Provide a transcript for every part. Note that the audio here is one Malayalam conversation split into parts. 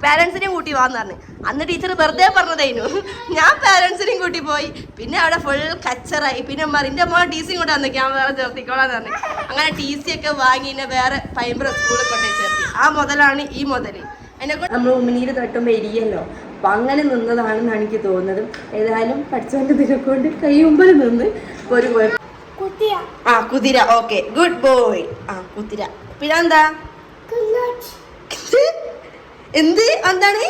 പാരൻസിനെയും കൂട്ടി വാന്ന് പറഞ്ഞു. അന്ന് ടീച്ചർ വെറുതെ പറഞ്ഞതായിരുന്നു. ഞാൻ പാരൻസിനെയും കൂട്ടി പോയി. പിന്നെ അവിടെ ഫുൾ കച്ചറായി. പിന്നെ എൻ്റെ മോളെ ടി സി കൊണ്ട് വന്നേക്ക്, ഞാൻ വേറെ ചേർത്തിക്കോളാന്ന് പറഞ്ഞു. അങ്ങനെ ടി സി ഒക്കെ വാങ്ങി എന്നെ വേറെ പൈമ്പറ സ്കൂളിൽ കൊണ്ടേ ചേർത്തി. ആ മുതലാണ് ഈ മുതൽ. എന്നെക്കൊണ്ട് നമ്മൾ ഉമിനീര് തട്ടുമ്പോൾ എരിയല്ലോ, അപ്പം അങ്ങനെ നിന്നതാണെന്നാണ് എനിക്ക് തോന്നുന്നത്. ഏതായാലും പഠിച്ചവൻ്റെ ഇതിനെക്കൊണ്ട് കൈ മുമ്പിൽ നിന്ന് ഒരു ആ കുതിര. Okay, good boy. ആ കുതിര. പിന്നെ എന്താ എന്ത് എന്താണ്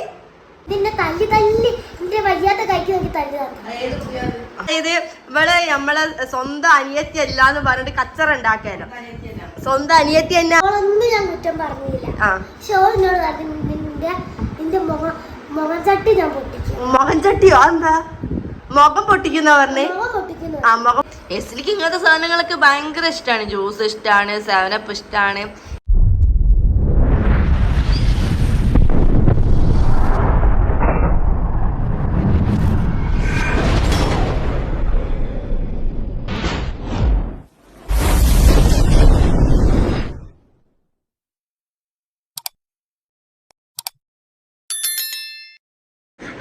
അതായത് ഇവിടെ നമ്മളെ സ്വന്തം അനിയത്തി അല്ല എന്ന് പറഞ്ഞിട്ട് കച്ചറ ഉണ്ടാക്കാനോ. സ്വന്തം അനിയത്തി തന്നെ ഞാൻ കുറ്റം പറഞ്ഞില്ല. മുഖം ചട്ടിയോ? എന്താ മുഖം പൊട്ടിക്കുന്ന പറഞ്ഞേ? ആ മുഖം. എസ്ലിക്ക് ഇങ്ങനത്തെ സാധനങ്ങളൊക്കെ ഭയങ്കര ഇഷ്ടമാണ്. ജ്യൂസ് ഇഷ്ടമാണ്, 7up ഇഷ്ടമാണ്.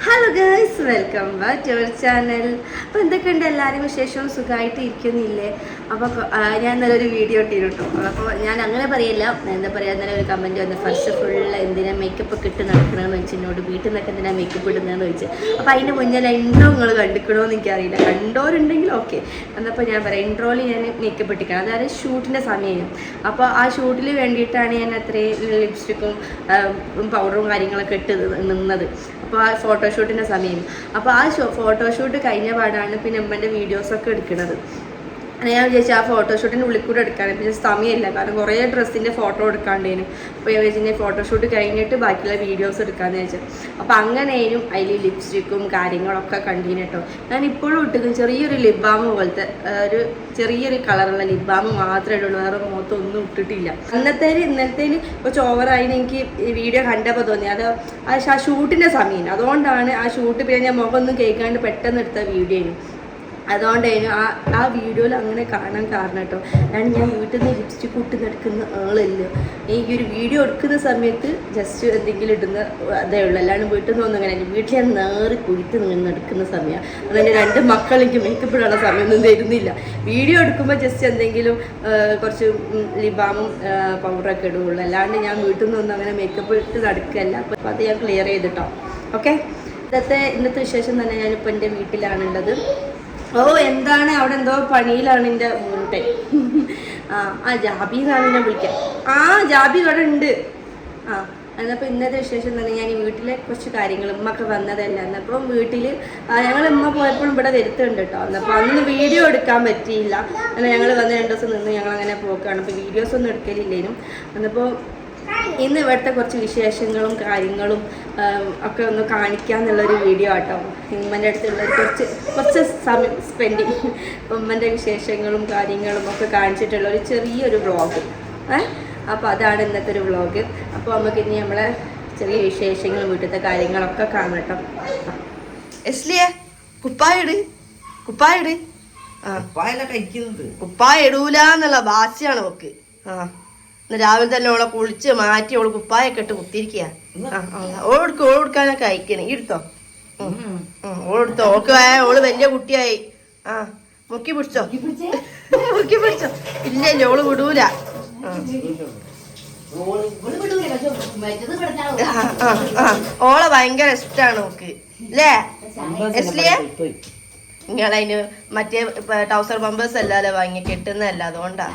Hello guys, welcome back to our channel. അപ്പോൾ എന്തൊക്കെയുണ്ട് എല്ലാവരും വിശേഷവും? സുഖമായിട്ട് ഇരിക്കുന്നില്ലേ? അപ്പോൾ ഞാൻ ഇന്നലെ ഒരു വീഡിയോ ഇട്ടിരുന്നു. അപ്പോൾ ഞാൻ അങ്ങനെ പറയില്ല, എന്താ പറയുക, ഇന്നലെ ഒരു കമൻറ്റ് വന്നു, ഫസ്റ്റ് ഫുൾ എന്തിനാ മേക്കപ്പ് ഒക്കെ ഇട്ട് നടക്കണമെന്ന് ചോദിച്ചു എന്നോട്. വീട്ടിൽ നിന്നൊക്കെ എന്തിനാ മേക്കപ്പ് ഇടുന്നതെന്ന് ചോദിച്ചു. അപ്പോൾ അതിൻ്റെ മുന്നിൽ ഇൻട്രോ നിങ്ങൾ കണ്ടിക്കണമെന്ന് എനിക്കറിയില്ല. കണ്ടോരുണ്ടെങ്കിൽ ഓക്കെ. എന്നപ്പോൾ ഞാൻ പറയാം, ഇൻട്രോയിൽ ഞാൻ മേക്കപ്പ് ഇട്ടിക്കണം. അതായത് ഷൂട്ടിൻ്റെ സമയം. അപ്പോൾ ആ ഷൂട്ടിൽ വേണ്ടിയിട്ടാണ് ഞാൻ അത്രയും ലിപ്സ്റ്റിക്കും പൗഡറും കാര്യങ്ങളൊക്കെ ഇട്ട് നിന്നത്. അപ്പോൾ ആ ഫോട്ടോഷൂട്ടിൻ്റെ സമയം. അപ്പോൾ ആ ഫോട്ടോഷൂട്ട് കഴിഞ്ഞ പാടാണ് പിന്നെ അമ്മേൻ്റെ വീഡിയോസൊക്കെ എടുക്കുന്നത്. ഞാൻ വിചാരിച്ചു ആ ഫോട്ടോഷൂട്ടിൻ്റെ ഉള്ളിൽ കൂടെ എടുക്കാനും പിന്നെ സമയമില്ല, കാരണം കുറേ ഡ്രസ്സിൻ്റെ ഫോട്ടോ എടുക്കാണ്ടേനും. അപ്പോൾ ഞാൻ വിചാരിച്ചു ഫോട്ടോഷൂട്ട് കഴിഞ്ഞിട്ട് ബാക്കിയുള്ള വീഡിയോസ് എടുക്കാമെന്ന് വെച്ചാൽ. അപ്പോൾ അങ്ങനെയും അതിൽ ലിപ്സ്റ്റിക്കും കാര്യങ്ങളൊക്കെ കണ്ടീന് കേട്ടോ. ഞാൻ ഇപ്പോഴും ഇട്ടിരിക്കും ചെറിയൊരു ലിപ് ബാം പോലത്തെ ഒരു ചെറിയൊരു കളറുള്ള ലിപ് ബാം മാത്രമേ ഇടുള്ളൂ, വേറെ മുഖത്തൊന്നും ഇട്ടിട്ടില്ല. ഇന്നലത്തേൽ കുറച്ച് ഓവറായിന് എനിക്ക് വീഡിയോ കണ്ടപ്പോൾ തോന്നി. അത് ആ ഷൂട്ടിൻ്റെ സമയം, അതുകൊണ്ടാണ് ആ ഷൂട്ട് പിന്നെ ഞാൻ മുഖമൊന്നും കേൾക്കാണ്ട് പെട്ടെന്ന് എടുത്ത വീഡിയോ. അതുകൊണ്ടായിരുന്നു ആ വീഡിയോയിൽ അങ്ങനെ കാണാൻ കാരണം കേട്ടോ. ഞാൻ വീട്ടിൽ നിന്ന് ലിപ്സ്റ്റിക് ഇട്ട് നടക്കുന്ന ആളല്ല. ഈ ഒരു വീഡിയോ എടുക്കുന്ന സമയത്ത് ജസ്റ്റ് എന്തെങ്കിലും ഇടുന്ന അതേ ഉള്ളൂ, അല്ലാണ്ട് വീട്ടിൽ നിന്ന് ഒന്നും അങ്ങനെ. വീട്ടിൽ ഞാൻ നേറി കുഴിത്ത് നിന്ന് എടുക്കുന്ന സമയമാണ്. അതെൻ്റെ 2 മക്കൾ എനിക്ക് മേക്കപ്പ് ഇടാനുള്ള സമയമൊന്നും തരുന്നില്ല. വീഡിയോ എടുക്കുമ്പോൾ ജസ്റ്റ് എന്തെങ്കിലും കുറച്ച് ലിബാമും പൗഡറൊക്കെ ഇടുകയുള്ളൂ, അല്ലാണ്ട് ഞാൻ വീട്ടിൽ നിന്നൊന്നും അങ്ങനെ മേക്കപ്പ് ഇട്ട് നടക്കുകയല്ല. അപ്പോൾ അത് ഞാൻ ക്ലിയർ ചെയ്തിട്ടോ. ഓക്കെ, ഇന്നത്തെ വിശേഷം തന്നെ ഞാനിപ്പോൾ എൻ്റെ വീട്ടിലാണുള്ളത്. ഓ എന്താണ് അവിടെ എന്തോ പണിയിലാണ് എൻ്റെ മോട്ടെ. ജാബി എന്നാണ് എന്നെ വിളിക്കാം. ജാബി ഇവിടെ ഉണ്ട്. എന്നപ്പോൾ ഇന്നത്തെ വിശേഷം തന്നെ ഞാൻ ഈ വീട്ടിലെ കുറച്ച് കാര്യങ്ങൾ, ഉമ്മൊക്കെ വന്നതല്ല. എന്നപ്പം വീട്ടിൽ ഞങ്ങൾ ഉമ്മ പോയപ്പോഴും ഇവിടെ വരുത്തുണ്ട് കേട്ടോ. എന്നപ്പോൾ അന്ന് വീഡിയോ എടുക്കാൻ പറ്റിയില്ല. എന്നാൽ ഞങ്ങൾ വന്ന് 2 ദിവസം നിന്ന് ഞങ്ങളങ്ങനെ പോക്കാണ്. അപ്പോൾ വീഡിയോസൊന്നും എടുക്കലില്ലേനും. എന്നപ്പോൾ ഇന്ന് ഇവിടുത്തെ കുറച്ച് വിശേഷങ്ങളും കാര്യങ്ങളും ഒക്കെ ഒന്ന് കാണിക്കാന്നുള്ളൊരു വീഡിയോ ആട്ടോ. ഉമ്മൻ്റെ അടുത്തുള്ള കുറച്ച് സമയം സ്പെൻഡ് ചെയ്യും. ഉമ്മൻ്റെ വിശേഷങ്ങളും കാര്യങ്ങളും ഒക്കെ കാണിച്ചിട്ടുള്ള ഒരു ചെറിയൊരു വ്ളോഗ്. അപ്പോൾ അതാണ് ഇന്നത്തെ ഒരു വ്ളോഗ്. അപ്പോൾ നമുക്ക് ഇനി നമ്മളെ ചെറിയ വിശേഷങ്ങളും വീട്ടിലത്തെ കാര്യങ്ങളൊക്കെ കാണട്ടോ. എസ്ലിയെ കുപ്പായിട് കുപ്പായ ഇടൂല എന്നുള്ള വാശിയാണ് നോക്ക്. രാവിലെ തന്നെ ഓളെ കുളിച്ച് മാറ്റി ഓള് കുപ്പായൊക്കെ ഇട്ട് കുത്തിരിക്കുക. ഓടുക്കാനൊക്കെ അയക്കണേ. എടുത്തോ, ഓളെടുത്തോ. ഓള് വലിയ കുട്ടിയായി. മുക്കി പിടിച്ചോ. ഇല്ലല്ലോ, ഓള് വിടൂല. ഓളെ ഭയങ്കര ഇഷ്ടാണ് നോക്ക് അല്ലേ എസ്ലിയെ? നിങ്ങളതിന് മറ്റേ ടൗസർ ബമ്പേഴ്സ് അല്ലാതെ വാങ്ങി കെട്ടുന്നതല്ല, അതുകൊണ്ടാ.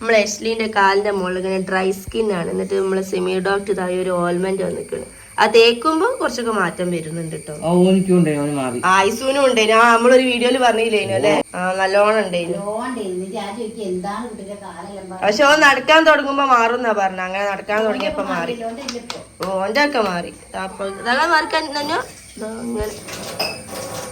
നമ്മളെ എസ്ലിന്റെ കാലിന്റെ മുകളിൽ ഇങ്ങനെ ഡ്രൈ സ്കിൻ ആണ്. എന്നിട്ട് നമ്മളെ സെമി ഡോക്ടർ ഇതായ ഒരു ഓയിൽമെന്റ് വന്നിക്കണ്. അത് തേക്കുമ്പോ കുറച്ചൊക്കെ മാറ്റം വരുന്നുണ്ട് കേട്ടോ. ആയിസൂനും ഉണ്ടായിരുന്നു. നമ്മളൊരു വീഡിയോയില് പറഞ്ഞില്ലേനു അല്ലെ? നല്ലോണം ഉണ്ടായിരുന്നു. പക്ഷെ ഓൻ നടക്കാൻ തുടങ്ങുമ്പോ മാറുന്നാ പറഞ്ഞ. അങ്ങനെ നടക്കാൻ തുടങ്ങിയപ്പോ മാറി. ഓന്റെ ഒക്കെ മാറി. അപ്പൊ മാറിക്കാൻ തന്നെ അങ്ങനെ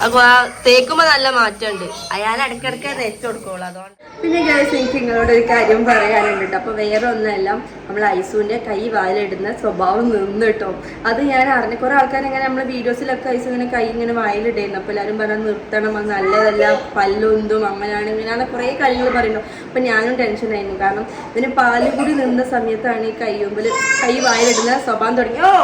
അപ്പൊ ആ തേക്കുമ്പോ നല്ല മാറ്റമുണ്ട്. അയാൾ ഇടയ്ക്കിടയ്ക്ക് തേച്ച് കൊടുക്കുള്ളൂ. അതുകൊണ്ട് പിന്നെ ഗൈസ് എനിക്ക് നിങ്ങളോട് ഒരു കാര്യം പറയാനുണ്ട്. അപ്പൊ വേറെ ഒന്നല്ല, നമ്മൾ ഐസുവിന്റെ കൈ വായിലിടുന്ന സ്വഭാവം നിന്ന് കേട്ടോ. അത് ഞാൻ അറിഞ്ഞ കുറെ ആൾക്കാർ ഇങ്ങനെ നമ്മളെ വീഡിയോസിലൊക്കെ ഐസ് ഇങ്ങനെ കൈ ഇങ്ങനെ വായിലിടുന്നു. അപ്പൊ എല്ലാവരും പറഞ്ഞാൽ നിർത്തണം, അത് നല്ലതല്ല, പല്ലൊന്തും അങ്ങനെയാണ് ഇങ്ങനെയാണ് കുറെ കാര്യങ്ങൾ പറയുന്നു. അപ്പൊ ഞാനും ടെൻഷനായിരുന്നു. കാരണം ഇതിന് പാല് കൂടി നിന്ന സമയത്താണ് ഈ കൈ വായിലിടുന്ന സ്വഭാവം തുടങ്ങിയോ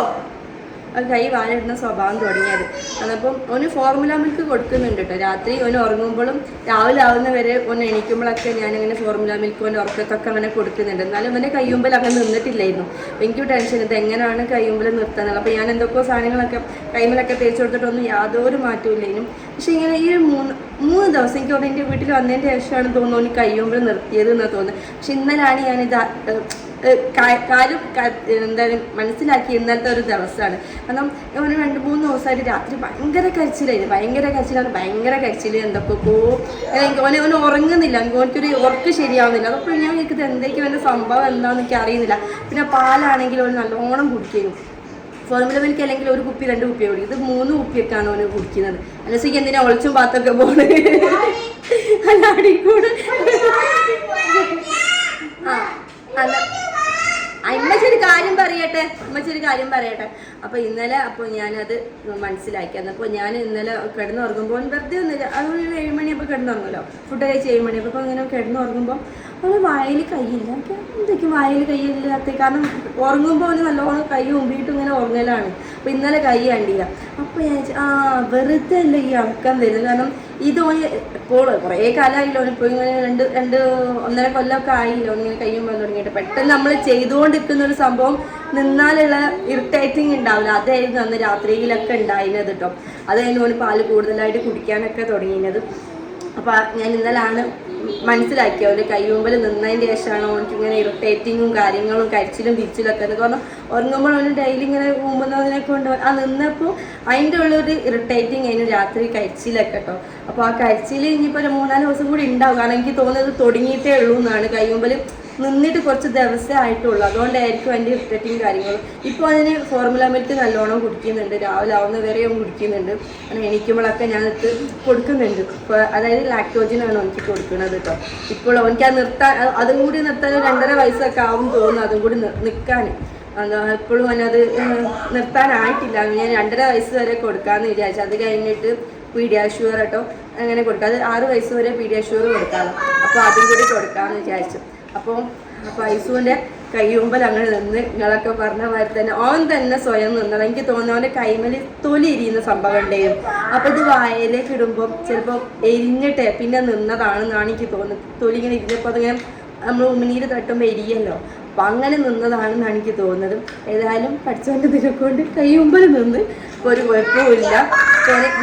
അത് കൈ വാലിടുന്ന സ്വഭാവം തുടങ്ങിയത്. അതപ്പം ഓന് ഫോർമുല മിൽക്ക് കൊടുക്കുന്നുണ്ട് കേട്ടോ. രാത്രി ഓന് ഉറങ്ങുമ്പോഴും രാവിലെ ആവുന്ന വരെ ഒന്ന് എണീക്കുമ്പോഴൊക്കെ ഞാനിങ്ങനെ ഫോർമുല മിൽക്ക് ഓൻ്റെ ഉറക്കത്തൊക്കെ അങ്ങനെ കൊടുക്കുന്നുണ്ട്. എന്നാലും അവൻ്റെ കയ്യുമ്പിൽ അങ്ങനെ നിന്നിട്ടില്ലായിരുന്നു. എനിക്ക് ടെൻഷൻ ഇത് എങ്ങനെയാണ് കയ്യുമ്പിൽ നിർത്തുന്നത്. അപ്പോൾ ഞാൻ എന്തൊക്കെയോ സാധനങ്ങളൊക്കെ കൈമലൊക്കെ തേച്ച് കൊടുത്തിട്ടൊന്നും യാതൊരു മാറ്റവും ഇല്ലായിരുന്നു. പക്ഷെ ഇങ്ങനെ ഈ മൂന്ന് ദിവസം എനിക്ക് തോന്നുന്നു എൻ്റെ വീട്ടിൽ വന്നതിൻ്റെ ശേഷമാണ് തോന്നുന്നു ഓന് കയ്യുമ്പിൽ നിർത്തിയത് എന്ന് തോന്നുന്നത്. പക്ഷെ ഇന്നലാണ് ഞാനിത് കാര്യം എന്താണ് മനസ്സിലാക്കി. ഇന്നത്തെ ഒരു ദിവസമാണ്. കാരണം ഒരു 2-3 ദിവസമായിട്ട് രാത്രി ഭയങ്കര കരച്ചിൽ എന്തൊക്കെയോ ഓനെ ഉറങ്ങുന്നില്ല. ഓനക്കൊരു ഉറക്ക് ശരിയാവുന്നില്ല. അതപ്പോൾ ഞാൻ എനിക്ക് എന്തൊക്കെയോ എൻ്റെ സംഭവം എന്താണെന്ന് എനിക്ക് അറിയുന്നില്ല. പിന്നെ പാലാണെങ്കിൽ ഓന് നല്ലോണം കുടിക്കുന്നു. ഫോർമുല മിൽക്ക് അല്ലെങ്കിൽ ഒരു കുപ്പി 2 കുപ്പിയെ കുടിക്കും. ഇത് 3 കുപ്പിയൊക്കെയാണ് ഓന് കുടിക്കുന്നത്. അനസിക്ക് എന്തിനാ ഒളിച്ചും പാത്തൊക്കെ പോണ് അല്ലാടിക്കൂടെ അമ്മച്ചൊരു കാര്യം പറയട്ടെ. അപ്പൊ ഇന്നലെ ഞാനത് മനസ്സിലാക്കി. അപ്പോൾ ഞാൻ ഇന്നലെ കിടന്നുറങ്ങുമ്പോൾ വെറുതെ ഒന്നുമില്ല, അതൊരു 7 മണിയപ്പോൾ കിടന്നുറങ്ങുമല്ലോ, ഫുഡ് കഴിച്ച് 7 മണിയപ്പോൾ. അപ്പോൾ ഇങ്ങനെ കിടന്നുറങ്ങുമ്പോൾ അവന് വായിൽ കൈയില്ല. എന്തൊക്കെയും വായിൽ കൈയില്ലാത്ത, കാരണം ഉറങ്ങുമ്പോൾ അവന് നല്ലോണം കൈ മുമ്പിട്ട് ഇങ്ങനെ ഉറങ്ങലാണ്. അപ്പോൾ ഇന്നലെ കൈ കണ്ടില്ല. അപ്പോൾ ഞാൻ വെറുതെ അല്ല ഈ അടക്കം വരുന്നത്. കാരണം ഇത് ഇപ്പോൾ കുറേ കാലമായില്ലോ ഇപ്പോൾ ഇങ്ങനെ 1.5 കൊല്ലമൊക്കെ ആയില്ലോ ഇങ്ങനെ കയ്യും വന്ന് തുടങ്ങിയിട്ട്. പെട്ടെന്ന് നമ്മൾ ചെയ്തുകൊണ്ടിരിക്കുന്ന ഒരു സംഭവം നിന്നാലുള്ള ഇറിറ്റേറ്റിംഗ് ഉണ്ടാവില്ല. അതായിരുന്നു അന്ന് രാത്രിയിലൊക്കെ ഉണ്ടായിരുന്നത് കേട്ടോ. അതായിരുന്നു ഓന് പാല് കൂടുതലായിട്ട് കുടിക്കാനൊക്കെ തുടങ്ങിയത്. അപ്പോൾ ഞാൻ ഇന്നലാണ് മനസ്സിലാക്കിയത് ഒരു കയ്യുമ്പിൽ നിന്നതിൻ്റെ ശേഷമാണ് ഓനിക്ക് ഇങ്ങനെ ഇറിറ്റേറ്റിങ്ങും കാര്യങ്ങളും കരിച്ചിലും തിരിച്ചിലൊക്കെ. കാരണം ഉറങ്ങുമ്പോൾ അവന് ഡെയിലി ഇങ്ങനെ ഊമ്പുന്നതിനെ കൊണ്ട് നിന്നപ്പോൾ അതിൻ്റെ ഉള്ളൊരു ഇറിറ്റേറ്റിങ് അതിന് രാത്രി കരിച്ചിലൊക്കെ കേട്ടോ. അപ്പോൾ ആ കരിച്ചിൽ ഇനിയിപ്പോൾ ഒരു 3-4 ദിവസം കൂടി ഉണ്ടാവും. കാരണം എനിക്ക് തോന്നുന്നത് തുടങ്ങിയിട്ടേ ഉള്ളൂ എന്നാണ്. കയ്യുമ്പിൽ നിന്നിട്ട് കുറച്ച് ദിവസമേ ആയിട്ടുള്ളൂ. അതുകൊണ്ടായിരിക്കും അതിൻ്റെ ഇറിറ്റേറ്റിങ് കാര്യങ്ങളും. ഇപ്പോൾ അതിന് ഫോർമുല മിൽക്ക് നല്ലോണം കുടിക്കുന്നുണ്ട്. രാവിലെ ആവുന്ന വരെയും കുടിക്കുന്നുണ്ട്. അങ്ങനെ എണീക്കുമ്പോഴൊക്കെ ഞാനിട്ട് കൊടുക്കുന്നുണ്ട്. ഇപ്പോൾ അതായത് ലാക്ടോജിനാണ് എനിക്ക് കൊടുക്കുന്നത് കേട്ടോ. ഇപ്പോൾ എനിക്ക് അതും കൂടി നിർത്താൻ 2.5 വയസ്സൊക്കെ ആവും തോന്നുന്നു. അതും കൂടി നിൽക്കാൻ എപ്പോഴും അവനത് നിർത്താനായിട്ടില്ല. ഞാൻ 2.5 വയസ്സ് വരെ കൊടുക്കാമെന്ന് വിചാരിച്ചു. അത് കഴിഞ്ഞിട്ട് പീഡിയാഷ്യൂർ കേട്ടോ അങ്ങനെ കൊടുക്കാം. അത് 6 വയസ്സ് വരെ പീഡിയാഷ്യൂർ കൊടുക്കാമല്ലോ. അപ്പോൾ അതും കൂടി കൊടുക്കാമെന്ന് വിചാരിച്ചു. അപ്പോൾ ഐസുവിൻ്റെ കയ്യുമ്പൽ അങ്ങനെ നിന്ന് നിങ്ങളൊക്കെ പറഞ്ഞ മാതിരി തന്നെ ഓൻ തന്നെ സ്വയം നിന്നത്. എനിക്ക് തോന്നുന്നു അവൻ്റെ കൈമേൽ തൊലി എരിയുന്ന സംഭവം ഉണ്ടായിരുന്നു. അപ്പോൾ ഇത് വായയിലേക്ക് ഇടുമ്പോൾ ചിലപ്പോൾ എരിഞ്ഞിട്ടേ പിന്നെ നിന്നതാണെന്നാണ് എനിക്ക് തോന്നുന്നത്. തൊലി ഇങ്ങനെ ഇരിഞ്ഞപ്പോൾ അതിങ്ങനെ നമ്മൾ ഉമിനീര് തട്ടുമ്പോൾ എരിയല്ലോ. അപ്പം അങ്ങനെ നിന്നതാണെന്നാണ് എനിക്ക് തോന്നുന്നത്. ഏതായാലും പഠിച്ചവൻ്റെ തിരക്കൊണ്ട് കയ്യുമ്പൽ നിന്ന് ഒരു കുഴപ്പമില്ല.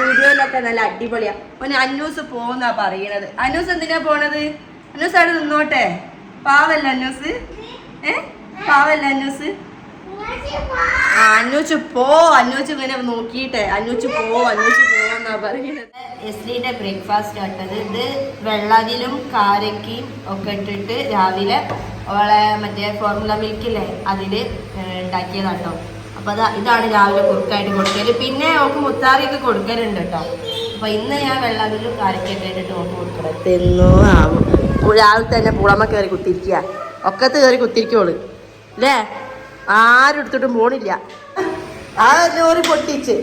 വീഡിയോയിലൊക്കെ നല്ല അടിപൊളിയാണ്. ഓന് അന്നൂസ് പോകുന്നാ പറയണത്. അന്നൂസ് എന്തിനാ പോണത്? അന്നൂസ് അവിടെ നിന്നോട്ടെ. പാവല്ല അന്നൂസ്, പാവല്ല അന്നൂസ്. അന്നൂച്ച് അന്നൂച്ച് ഇങ്ങനെ നോക്കിയിട്ടെ അന്നൂച്ച് പോന്നാ പറയുന്നത്. എസ്ലിന്റെ ബ്രേക്ക്ഫാസ്റ്റ് ആട്ടത്. ഇത് വെള്ളത്തിലും കാരക്കയും ഒക്കെ ഇട്ടിട്ട് രാവിലെ അവളെ മറ്റേ ഫോർമുല മിൽക്കില്ലേ അതിൽ ഉണ്ടാക്കിയതാട്ടോ. അപ്പോൾ ഇതാണ് രാവിലെ കുറുക്കായിട്ട് കൊടുക്കല്. പിന്നെ അവൾക്ക് മുത്താറിയൊക്കെ കൊടുക്കലുണ്ട് കേട്ടോ. അപ്പോൾ ഇന്ന് ഞാൻ വെള്ളത്തിലും കാരക്കൊക്കെ ഇട്ടിട്ട് അവൾക്ക് കൊടുക്കണം. തെന്നോ ആവും രാവിലെ തന്നെ പുളമ കയറി കുത്തിരിക്കുക. ഒക്കത്ത് കയറി കുത്തിരിക്കോള് അല്ലേ? ആരും എടുത്തിട്ടും പോണില്ല. ആ ലോറി പൊട്ടിച്ച്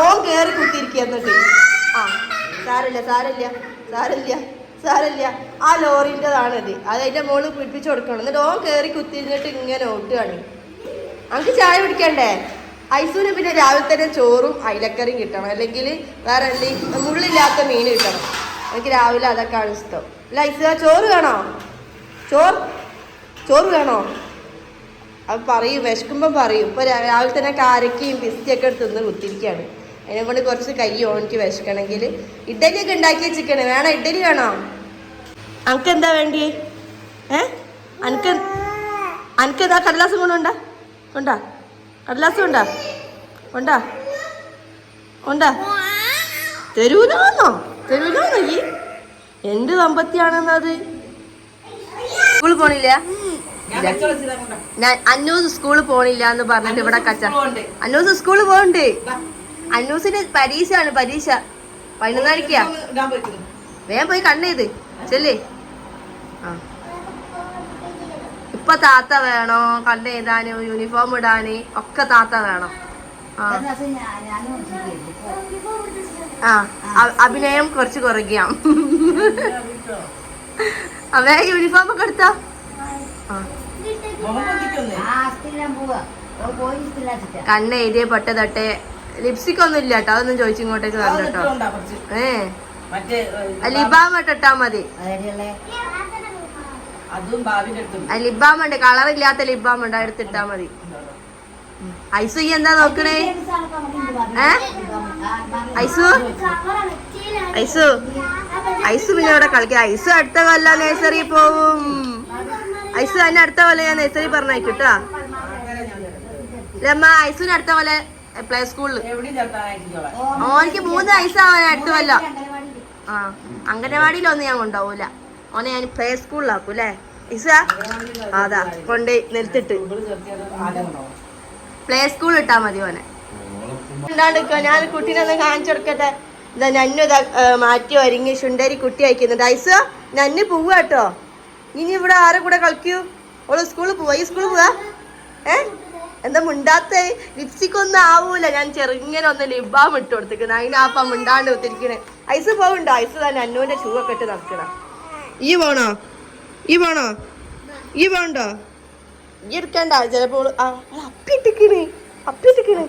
ഓൻ കയറി കുത്തിരിക്കുക. എന്നിട്ട് സാരല്ല ആ ലോറിൻ്റെതാണത്. അത് അതിൻ്റെ മുകളിൽ പിടിപ്പിച്ച് കൊടുക്കണം. എന്നിട്ട് ഓൻ കയറി കുത്തിരിഞ്ഞിട്ട് ഇങ്ങനെ ഓട്ടുകയാണ്. നമുക്ക് ചായ കുടിക്കണ്ടേ? ഐസുവിന് പിന്നെ രാവിലെ തന്നെ ചോറും അയിലക്കറിയും കിട്ടണം. അല്ലെങ്കിൽ വേറെ മുള്ളില്ലാത്ത മീൻ കിട്ടണം. എനിക്ക് രാവിലെ അതൊക്കെയാണ് ഇഷ്ടം. അല്ല ഐസുക ചോറ് വേണോ? ചോറ് വേണോ? അത് പറയും, വിശക്കുമ്പോൾ പറയും. ഇപ്പോൾ രാവിലെ തന്നെ കാരക്കയും പിസ്റ്റിയൊക്കെ എടുത്ത് നിന്ന് കുത്തിരിക്കുകയാണ്. അതിനെ കൊണ്ട് കുറച്ച് കയ്യോ എനിക്ക് വിശക്കണമെങ്കിൽ. ഇഡ്ഡലിയൊക്കെ ഉണ്ടാക്കി വെച്ചിരിക്കണേ. വേണോ? ഇഡ്ഡലി വേണോ? അനക്ക് എന്താ വേണ്ടി? അനക്ക് എന്താ കടലാസും കൊണ്ടാ കടലാസും ഉണ്ടാ തരൂലോന്നോ ഈ എന്ത് ദമ്പത്തിയാണെന്നത്. സ്കൂളിൽ പോണില്ല? അന്നൂസ് സ്കൂളിൽ പോണില്ല എന്ന് പറഞ്ഞിട്ട് ഇവിടെ കച്ച. അന്നൂസ് സ്കൂളിൽ പോകണ്ടേ? അന്നൂസിന് പരീക്ഷയാണ് പരീക്ഷ 11:30. വേഗം പോയി കണ്ണെയ്ത് ചെല്ലേ. ആ ഇപ്പൊ താത്ത വേണോ കണ്ണെഴുതാന് യൂണിഫോം ഇടാന് ഒക്കെ താത്ത വേണം. അഭിനയം കുറച്ച് കുറയ്ക്കാം. അവേ യൂണിഫോം ഒക്കെ എടുത്തോ. കണ്ണെഴുതിയ പൊട്ട തട്ടെ ലിപ്സ്റ്റിക് ഒന്നും ഇല്ല കേട്ടോ. അതൊന്നും ചോദിച്ചിങ്ങോട്ടേക്ക് വരണം കേട്ടോ. ലിബാം ഇട്ടാ മതി. ലിബാം ഉണ്ട്, കളറില്ലാത്ത ലിബാം ഉണ്ട്, എടുത്തിട്ടാ മതി. ഐസു ഈ എന്താ നോക്കണേ? ഐസു ഐസു ഐസു പിന്നെ ഇവിടെ കളിക്കാം. ഐസു അടുത്ത കൊല്ലം നഴ്സറി പോവും. ഐസു തന്നെ അടുത്ത കൊല്ലം ഞാൻ നഴ്സറി പറഞ്ഞേക്കൂട്ടാ. അമ്മ ഐസുവിന് അടുത്ത പോലെ പ്ലേ സ്കൂളില്. ഓനിക്ക് 3 വയസ്സാവാൻ അടുത്ത കൊല്ലം. ആ അംഗനവാടിയിലൊന്നും ഞാൻ കൊണ്ടുപോകൂല. ഓനെ ഞാൻ പ്ലേ സ്കൂളിലാക്കും അല്ലേ ഐസ? അതാ കൊണ്ട് നിർത്തിട്ട് പ്ലേ സ്കൂൾ ഇട്ടാ മതി ഓനെ. ഉണ്ടാണ്ടിക്കോ, ഞാൻ കുട്ടീനെ ഒന്ന് കാണിച്ചു കൊടുക്കട്ടെ. ഇതാ നന്നു ഇതാ മാറ്റി ഒരുങ്ങി ശുണ്ടരി കുട്ടി അയക്കുന്നുണ്ട്. ഐസ നന്നു പോവുക കേട്ടോ. ഇനി ഇവിടെ ആരെ കൂടെ കളിക്കൂ? ഓള് സ്കൂളിൽ പോവാ. ഈ സ്കൂളിൽ പോവാ? എന്താ മുണ്ടാത്ത? ലിപ്സ്റ്റിക് ഒന്നും ആവൂല. ഞാൻ ചെറുങ്ങനെ ഒന്ന് ലിബാം ഇട്ട് കൊടുത്തിരിക്കുന്ന അതിനാപ്പം മുണ്ടാണ്ട് കുത്തിരിക്കണേ. ഐസ് പോവുണ്ടോ? ഐസ് തന്നെ അന്നുവിന്റെ ഷൂ ഒക്കെ ഇട്ട് നടക്കണം. ഈ പോണോ? ഈ പോണോ? ഈ പോണ്ടോ? ഈ എടുക്കണ്ട. ചിലപ്പോൾ അപ്പിട്ടിക്കണേ അപ്പിട്ടിക്കണേ.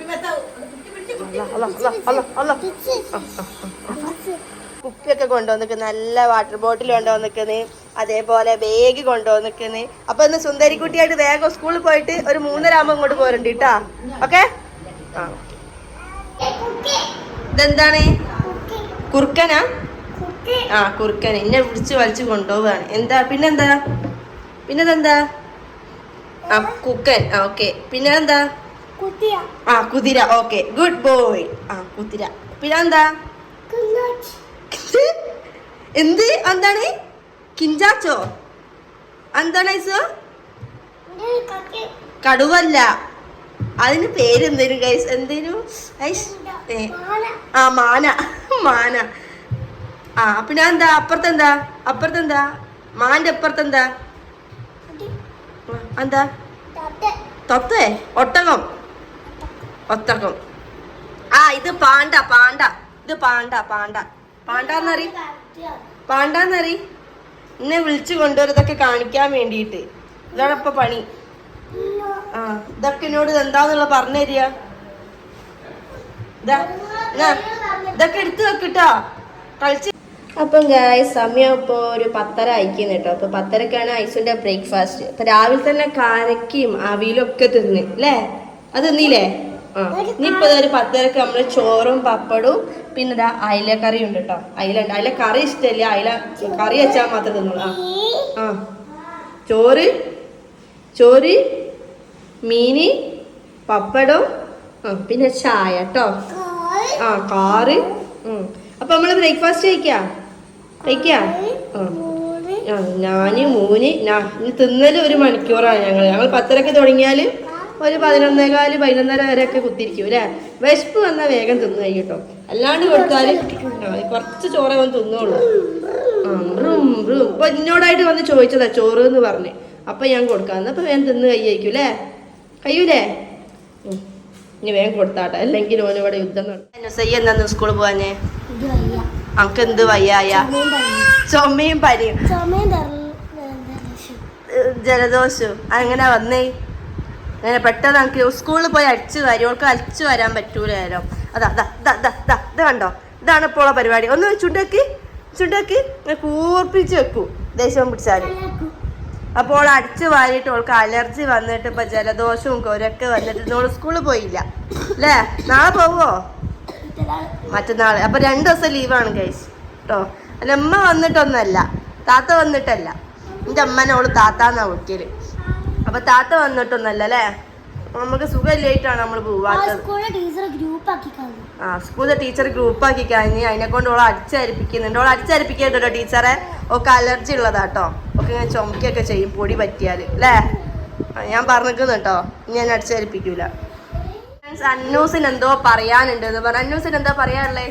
കുപ്പിയൊക്കെ കൊണ്ടുവന്നിക്കുന്നു, നല്ല വാട്ടർ ബോട്ടിൽ കൊണ്ടുവന്നിക്കുന്നു, അതേപോലെ ബാഗ് കൊണ്ടുവന്നിക്കുന്നു. അപ്പൊ ഇന്ന് സുന്ദരിക്കുട്ടിയായിട്ട് വേഗം സ്കൂളിൽ പോയിട്ട് ഒരു 3:30 ആകുമ്പോ ഇങ്ങോട്ട് പോരുന്നുണ്ട് കേട്ടാ. ഓക്കെ. ഇതെന്താണ്? കുറുക്കനാ? ആ കുറുക്കന് എന്നെ പിടിച്ച് വലിച്ചു കൊണ്ടുപോവാണ്. എന്താ പിന്നെന്താ? പിന്നെന്താ? ആ കുക്കൻ. ഓക്കെ. പിന്നെ എന്താ? ആ കുതിര. Okay good boy. ആ കുതിര. പിന്നെന്താ? എന്ത്? എന്താണ്? കിഞ്ചാച്ചോ? എന്താണ് ഐസോ? കടുവല്ല, അതിന് പേരെന്തേനു ഗൈസ്? എന്തേനു? ആ മാന. മാന. ആ പിന്നെ എന്താ? അപ്പുറത്തെന്താ? അപ്പുറത്തെന്താ? മാന്റെ അപ്പുറത്തെന്താ? എന്താ? തൊത്തേ? ഒട്ടകം. ഒട്ടകം. ആ ഇത് പാണ്ട. പാണ്ട. ഇത് പാണ്ട. പാണ്ട. പാണ്ടാന്നറി? പാണ്ടാന്നറി? എന്നെ വിളിച്ചു കൊണ്ടുവരതൊക്കെ കാണിക്കാൻ വേണ്ടിയിട്ട്. ഇതാണ് ഇപ്പൊ പണി. ആ ഇതൊക്കെ എന്നോട് എന്താന്നുള്ള പറഞ്ഞു തരിക. ഇതൊക്കെ എടുത്തു വെക്കിട്ടോ കളിച്ച്. അപ്പം ഗായ്സ് സമയം ഇപ്പോൾ ഒരു 10:30 അയക്കുന്നു കേട്ടോ. അപ്പൊ 10:30ക്കാണ് ഐസുന്റെ ബ്രേക്ക്ഫാസ്റ്റ്. അപ്പൊ രാവിലെ തന്നെ കാരക്കയും അവിയലും ഒക്കെ തിന്ന് അല്ലേ? അത് തിന്നില്ലേ? ആ ഇനിയിപ്പോ ഒരു 10:30ക്ക് നമ്മള് ചോറും പപ്പടവും പിന്നെ ഇതാ അയില കറി ഉണ്ട് കേട്ടോ. അയില ഉണ്ട്. അയില കറി ഇഷ്ടമില്ല, അയില കറി വെച്ചാൽ മാത്രം തിന്നോളൂ. ആ ചോറ് ചോറ് മീന് പപ്പടം പിന്നെ ചായ കേട്ടോ. ആ കാറ്. അപ്പൊ നമ്മള് ബ്രേക്ക്ഫാസ്റ്റ് കഴിക്കാം. ഞാന് മൂന്ന് ഇനി തിന്നല് 1 മണിക്കൂറാണ്. ഞങ്ങൾ 10:30ക്ക് തുടങ്ങിയാല് ഒരു 11:15 11:30 വരെയൊക്കെ കുത്തിരിക്കും അല്ലേ? വിശപ്പ് വന്നാൽ വേഗം തിന്നു കഴിക്കട്ടോ. അല്ലാണ്ട് കൊടുത്താല് കുറച്ച് ചോറേ വന്ന് തിന്നുള്ളൂ. ഇപ്പൊ എന്നോടായിട്ട് വന്ന് ചോദിച്ചതാ ചോറ് എന്ന് പറഞ്ഞ്. അപ്പൊ ഞാൻ കൊടുക്കാന്ന്. അപ്പൊ വേഗം തിന്ന് കഴിക്കും അല്ലേ? കഴിയൂലേ? ഇനി വേഗം കൊടുത്താട്ടെ, അല്ലെങ്കിൽ ഓനിവിടെ യുദ്ധം നടക്കും. എന്താ സ്കൂളിൽ പോവാഞ്ഞേ? നമുക്ക് എന്ത് വയ്യായ? ചുമയും പനിയും ജലദോഷവും. അങ്ങനെ വന്നേ? അങ്ങനെ പെട്ടെന്ന് നമുക്ക് സ്കൂളിൽ പോയി അടിച്ചു കാര്യങ്ങൾക്ക് അടിച്ചു വരാൻ പറ്റൂലോ. ഇത് കണ്ടോ? ഇതാണ് ഇപ്പോൾ പരിപാടി. ഒന്ന് ചുണ്ടക്ക് കൂർപ്പിച്ച് വെക്കൂ ദേഷ്യം പിടിച്ചാല്. അപ്പോൾ അടിച്ചു വാരിയിട്ട് ഓൾക്ക് അലർജി വന്നിട്ട് ഇപ്പൊ ജലദോഷവും കൊരൊക്കെ വന്നിട്ട് ഓള് സ്കൂളിൽ പോയില്ല അല്ലേ? നാളെ പോവോ? മറ്റന്നാള്. അപ്പൊ 2 ദിവസം ലീവാണ് ഗൈസ് കേട്ടോ. അല്ല അമ്മ വന്നിട്ടൊന്നല്ല, താത്ത വന്നിട്ടല്ല. എന്റെ അമ്മനെ ഓള് താത്താന്നാ വിളിക്കല്. അപ്പൊ താത്ത വന്നിട്ടൊന്നല്ല അല്ലേ? നമുക്ക് സുഖമില്ലായിട്ടാണ് നമ്മൾ പോവാത്തത്. ആ സ്കൂളിലെ ടീച്ചർ ഗ്രൂപ്പാക്കി കഴിഞ്ഞ് അതിനെ കൊണ്ട് ഓളെ അടിച്ചരിപ്പിക്കുന്നുണ്ട്. ഓളെ അടിച്ചരിപ്പിക്കട്ടോ ടീച്ചറെ. ഒക്കെ അലർജി ഉള്ളതാട്ടോ. ഒക്കെ ഇങ്ങനെ ചുമക്കൊക്കെ ചെയ്യും പൊടി പറ്റിയാല് അല്ലേ? ഞാൻ പറഞ്ഞിരിക്കുന്നു കേട്ടോ, ഇനി ഞാൻ അടിച്ചരിപ്പിക്കൂല. അന്നൂസിന് എന്തോ പറയാനുണ്ട് എന്ന് പറഞ്ഞു. അന്നൂസിന് എന്താ പറയാനുള്ളേ?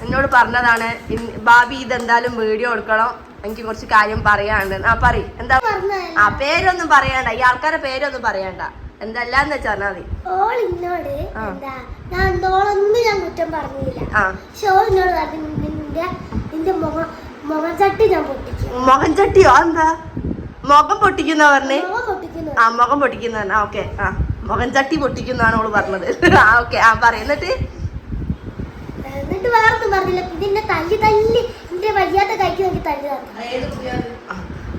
എന്നോട് പറഞ്ഞതാണ് ഭാബി ഇതെന്തായാലും വീഡിയോ എടുക്കണം, എനിക്ക് കുറച്ച് കാര്യം പറയാനുണ്ട്. ആ പറ, എന്താ? ആ പേരൊന്നും പറയണ്ട, ഈ ആൾക്കാരുടെ പേരൊന്നും പറയണ്ട, എന്തല്ലാന്ന് വെച്ചാ മതി. മുഖം ചട്ടിയോ? എന്താ മുഖം പൊട്ടിക്കുന്ന പറഞ്ഞേ? ആ മുഖം പൊട്ടിക്കുന്ന. ഓക്കെ, ആ മുഖം ചട്ടി പൊട്ടിക്കുന്നതാണ് ഓള് പറഞ്ഞത്. ആ ഓക്കെ, ആ പറയും. എന്നിട്ട്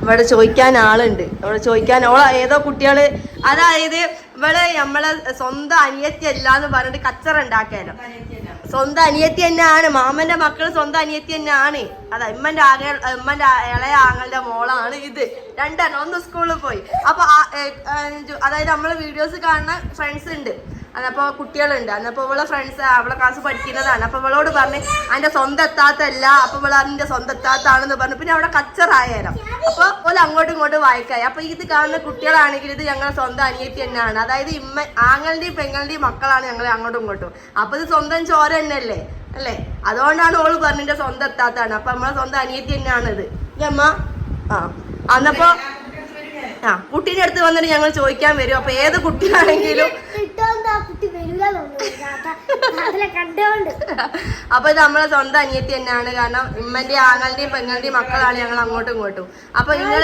ഇവിടെ ചോദിക്കാൻ ആളുണ്ട്, ഇവിടെ ചോദിക്കാൻ. ഓള ഏതോ കുട്ടികള്, അതായത് ഇവിടെ നമ്മളെ സ്വന്തം അനിയത്തി അല്ല എന്ന് പറഞ്ഞിട്ട് കച്ചറ ഉണ്ടാക്കാനോ. സ്വന്തം അനിയത്തി തന്നെയാണ്, മാമന്റെ മക്കള് സ്വന്തം അനിയത്തി തന്നെയാണ്. അതാ ഉമ്മന്റെ ഇളയ ആങ്ങളുടെ മോളാണ് ഇത്. രണ്ടെണ്ണം, ഒന്ന് സ്കൂളിൽ പോയി. അപ്പൊ അതായത് നമ്മള് വീഡിയോസ് കാണുന്ന ഫ്രണ്ട്സ് ഉണ്ട്, അന്നപ്പോ കുട്ടികളുണ്ട്. അന്നപ്പോ ഇവളെ ഫ്രണ്ട്സ് അവളെ ക്ലാസ് പഠിക്കുന്നതാണ്. അപ്പൊ ഇവളോട് പറഞ്ഞ് അതിന്റെ സ്വന്തം എത്താത്തല്ല, അപ്പൊ ഇവളെ അതിന്റെ സ്വന്തം എത്താത്താണെന്ന് പറഞ്ഞു. പിന്നെ അവിടെ കച്ചറായാലും അപ്പൊ ഓല് അങ്ങോട്ടും ഇങ്ങോട്ടും വായിക്കായി. അപ്പൊ ഇത് കാണുന്ന കുട്ടികളാണെങ്കിൽ ഇത് ഞങ്ങളെ സ്വന്തം അനിയത്തി തന്നെയാണ്. അതായത് ആങ്ങളുടെയും പെങ്ങളുടെയും മക്കളാണ് ഞങ്ങൾ അങ്ങോട്ടും ഇങ്ങോട്ടും. അപ്പൊ ഇത് സ്വന്തം ചോര തന്നെയല്ലേ അല്ലേ? അതുകൊണ്ടാണ് ഓള് പറഞ്ഞിന്റെ സ്വന്തം എത്താത്താണ്. അപ്പൊ നമ്മളെ സ്വന്തം അനിയത്തി തന്നെയാണ് ഇത് അമ്മ. ആ അന്നപ്പോ ആ കുട്ടീന്റെ അടുത്ത് വന്നിട്ട് ഞങ്ങൾ ചോദിക്കാൻ വരും. അപ്പൊ ഏത് കുട്ടിയാണെങ്കിലും അപ്പൊ ഇത് നമ്മളെ സ്വന്തം അനിയത്തി തന്നെയാണ്. കാരണം ഉമ്മന്റെ ആങ്ങളുടെയും പെങ്ങളുടെയും മക്കളാണ് ഞങ്ങൾ അങ്ങോട്ടും ഇങ്ങോട്ടും. അപ്പൊ നിങ്ങൾ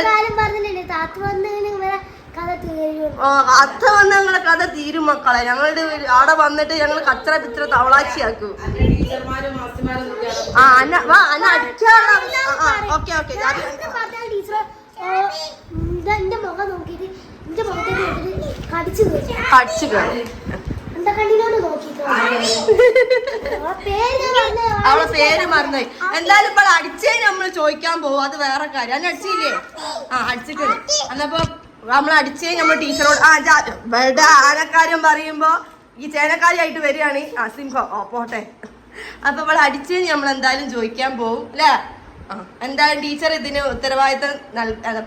അത്ത വന്ന ഞങ്ങളെ കഥ തീരും മക്കളെ. ഞങ്ങളുടെ അവിടെ വന്നിട്ട് ഞങ്ങൾ കച്ചറ പിച്ചറ തവളാച്ചിയാക്കും. ആ അന്ന അടിക്കാനുള്ള. ഓക്കെ ഓക്കെ, അവളെ പേര് മറന്നുപോയി. എന്തായാലും ഇപ്പോൾ അടിച്ചേ നമ്മൾ ചോദിക്കാൻ പോകും, അത് വേറെ കാര്യം. അന്നെ അടിച്ചില്ലേ? ആ അടിച്ചിട്ടുണ്ട്. എന്നപ്പോ നമ്മൾ അടിച്ചേ നമ്മൾ ടീച്ചറോട് ആനക്കാര്യം പറയുമ്പോ ഈ ചേനക്കാരിയായിട്ട് വരികയാണ്. ആ സിംഹം, ഓ പോട്ടെ. അപ്പൊ ഇവിടെ അടിച്ചേ നമ്മൾ എന്തായാലും ചോദിക്കാൻ പോകും അല്ലേ? എന്തായാലും ടീച്ചർ ഇതിന് ഉത്തരവാദിത്തം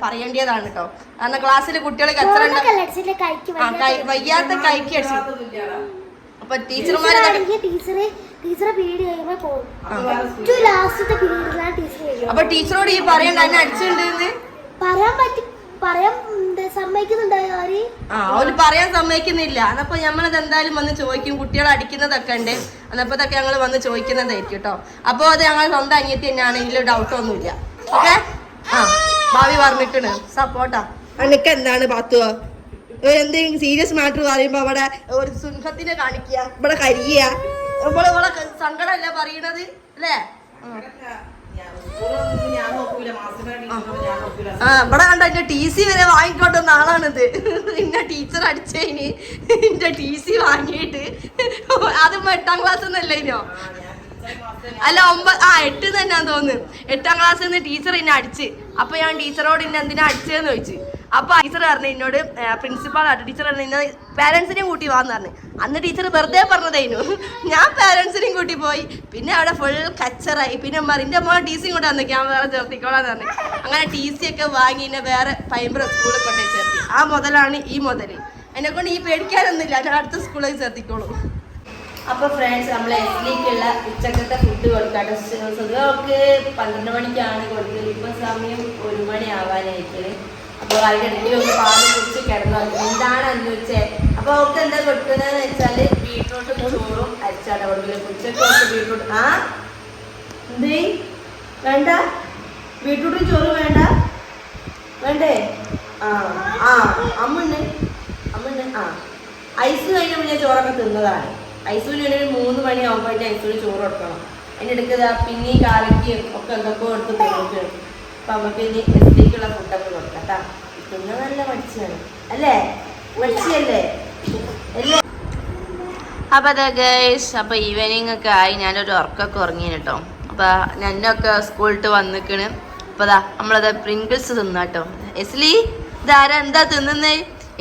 പറയേണ്ടതാണ് കേട്ടോ. കാരണം ക്ലാസ്സിൽ കുട്ടികളെ കച്ചറ വയ്യാത്ത കൈക്ക് അടിച്ചു. അപ്പൊ ടീച്ചർമാരെ അപ്പൊ ടീച്ചറോട് ഈ പറയണ്ട എന്നെ അടിച്ചിട്ടുണ്ടെന്ന് പറയാൻ അവര് പറയാൻ സമ്മതിക്കുന്നില്ല. എന്നപ്പോ ഞമ്മളത് എന്തായാലും വന്ന് ചോദിക്കും. കുട്ടികളെ അടിക്കുന്നതൊക്കെ ഉണ്ട്, എന്നപ്പോഴൊക്കെ ഞങ്ങൾ വന്ന് ചോദിക്കുന്നതായിരിക്കും കേട്ടോ. അപ്പൊ അത് ഞങ്ങൾ സ്വന്തം അനിയത്തി തന്നെയാണെങ്കിൽ ഡൗട്ട് ഒന്നുമില്ല. ഓക്കെ, ആ ഭാവി പറഞ്ഞിട്ടുണ്ട് സപ്പോർട്ടാ. എനിക്ക് എന്താണ് പാത്തുവോ എന്തെങ്കിലും സീരിയസ് മാറ്റർ പറയുമ്പോ അവിടെ ഒരു സിംഹത്തിനെ കാണിക്കുക, ഇവിടെ കരിയ, ഇവിടെ സങ്കടമല്ല പറയണത് അല്ലേ? ഇവിടെ കണ്ട എന്റെ ടി സി വരെ വാങ്ങിക്കൊണ്ടുവന്ന ആളാണിത്. എന്നെ ടീച്ചർ അടിച്ചതിന് എന്റെ ടി സി വാങ്ങിയിട്ട് അതും 8ാം ക്ലാസ് എന്നല്ലേനോ? അല്ല 8 തന്നെയാന്ന് തോന്നുന്നു. 8ാം ക്ലാസ്സിൽ നിന്ന് ടീച്ചർ എന്നെ അടിച്ച്. അപ്പൊ ഞാൻ ടീച്ചറോട് ഇന്നെ എന്തിനാ അടിച്ചതെന്ന് ചോദിച്ചു. അപ്പൊ ടീച്ചർ പറഞ്ഞു എന്നോട്, പ്രിൻസിപ്പാളായിട്ട് ടീച്ചർ പറഞ്ഞു ഇന്ന പാരന്റ്സിനെയും കൂട്ടി വാന്ന് പറഞ്ഞു. അന്ന് ടീച്ചർ വെറുതെ പറഞ്ഞതായിരുന്നു. ഞാൻ പാരന്റ്സിനെയും കൂട്ടി പോയി. പിന്നെ അവിടെ ഫുൾ കച്ചറായി. പിന്നെ എന്റെ മോളെ ടി സി കൊണ്ട് വന്നു, ഞാൻ വേറെ ചേർത്തിക്കോളാന്ന് പറഞ്ഞു. അങ്ങനെ ടി സി ഒക്കെ വാങ്ങി എന്നെ വേറെ പൈമ്പറ സ്കൂളിൽ കൊണ്ടേ ചേർത്തി. ആ മുതലാണ് ഈ മുതൽ. എന്നെ കൊണ്ട് ഈ പേടിക്കാനൊന്നുമില്ല, ഞാൻ അടുത്ത സ്കൂളിൽ ചേർത്തിക്കോളൂ. അപ്പൊ ഫ്രണ്ട്സ്, നമ്മൾ എസ്ലിക്കുള്ള ഉച്ചക്കത്തെ ഫുഡ് കൊടുക്കാട്ടെ. സുഖമൊക്കെ 12 മണിക്കാണ് കൊടുത്തത്. ഇപ്പൊ സമയം 1 മണി ആവാനായിരിക്കും. അപ്പോൾ അതിൻ്റെ ഇടയ്ക്ക് ഒന്ന് പാല് കുടിച്ച് കിടന്നു. എന്താണ് അന്ന് വെച്ചേ? അപ്പോൾ അവർക്ക് എന്താ കൊടുക്കുന്നതെന്ന് വെച്ചാൽ ബീട്രൂട്ടും ചോറും അരിച്ചാണ് കൊടുക്കുന്നത്. ഉച്ചക്ക് ബീട്രൂട്ട് എന്തേ വേണ്ട? ബീട്രൂട്ടും ചോറും വേണ്ട? വേണ്ടേ? അമ്മുണ്ട്. ഐസ് കഴിഞ്ഞപ്പോൾ ഞാൻ ചോറൊക്കെ തിന്നതാണ്. ഐസൂന് ഒരു 3 മണിയാകുമ്പോൾ ഐസൂന് ചോറ് കൊടുക്കണം. അതിൻ്റെ ഇടയ്ക്ക് പിന്നെയും കാലയ്ക്കും ഒക്കെ എന്തൊക്കെ കൊടുത്ത് തിന്നിട്ടുണ്ട്. അപ്പൊ നമുക്ക് ഇനി എസ്ലിക്കുള്ള ഫുഡൊക്കെ കൊടുക്കട്ടാ. തിന്ന നല്ല മടിച്ചാണ് അല്ലേ? മടിച്ചല്ലേ അല്ലേ? അപ്പൊ അതെ ഗൈസ്, അപ്പൊ ഈവനിങ് ഒക്കെ ആയി. ഞാനൊരു ഉറക്കൊക്കെ ഉറങ്ങീന് കേട്ടോ. അപ്പൊ ഞന്നൊക്കെ സ്കൂളിട്ട് വന്നിക്കണ്. അപ്പൊ അതാ നമ്മളത് പ്രിങ്കിൾസ് തിന്നാട്ടോ. എസ്ലി ഇതാരാ എന്താ തിന്നുന്നേ?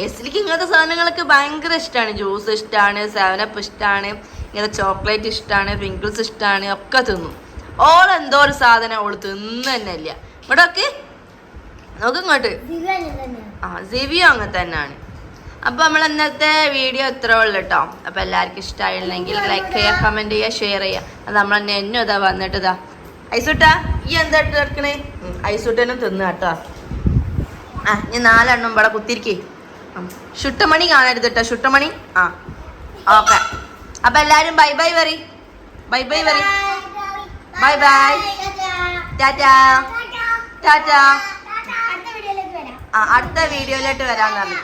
എസ്ലിക്ക് ഇങ്ങനത്തെ സാധനങ്ങളൊക്കെ ഭയങ്കര ഇഷ്ടമാണ്. ജ്യൂസ് ഇഷ്ടമാണ്, 7up ഇഷ്ടമാണ്, ഇങ്ങനെ ചോക്ലേറ്റ് ഇഷ്ടമാണ്, പ്രിങ്കിൾസ് ഇഷ്ടമാണ്, ഒക്കെ തിന്നും. ഓളെന്തോ ഒരു സാധനം ഓള് തിന്നു തന്നെ ഇല്ല. ഇവിടെ ഒക്കെ നോക്ക് ഇങ്ങോട്ട്. സിവിയോ അങ്ങനെ തന്നെയാണ്. അപ്പൊ നമ്മൾ ഇന്നത്തെ വീഡിയോ ഇത്രേ ഉള്ളു കേട്ടോ. അപ്പൊ എല്ലാവർക്കും ഇഷ്ടമായില്ലെങ്കിൽ ലൈക്ക് ചെയ്യുക, കമന്റ് ചെയ്യുക, ഷെയർ ചെയ്യുക. അത് നമ്മൾ എന്നും ഇതാ വന്നിട്ട് ഇതാ ഐസൂട്ടാ ഈ എന്താ എടുക്കണേ? ഐസൂട്ടനും തിന്നു കേട്ടോ. ഇനി 4 എണ്ണം ഇവിടെ കുത്തിരിക്കേ. ശുട്ടമണി കാണരുത് കേട്ടോ, ശുട്ടമണി. ഓക്കെ. അപ്പൊ എല്ലാരും ബൈ ബൈ വരി, ബൈ ബൈ വരി, ബൈ ബൈ, ടാറ്റാ ടാറ്റാ. അടുത്ത വീഡിയോയിലോട്ട് വരാന്ന് പറഞ്ഞു.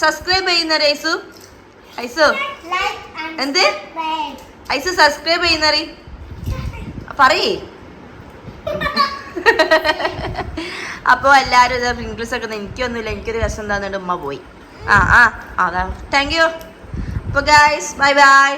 സബ്സ്ക്രൈബ് ചെയ്യുന്ന ഐസു, ഐസു എന്ത് ഐസു സബ്സ്ക്രൈബ് ചെയ്യുന്നറി പറയേ. അപ്പോൾ എല്ലാവരും ഇത് ഇംഗ്ലീഷ് ഒക്കെ എനിക്കൊന്നുമില്ല, എനിക്കൊരു രസം എന്താന്നുണ്ട് ഉമ്മ പോയി. അതാ താങ്ക് യു. അപ്പോൾ ഗൈസ് ബൈ ബൈ.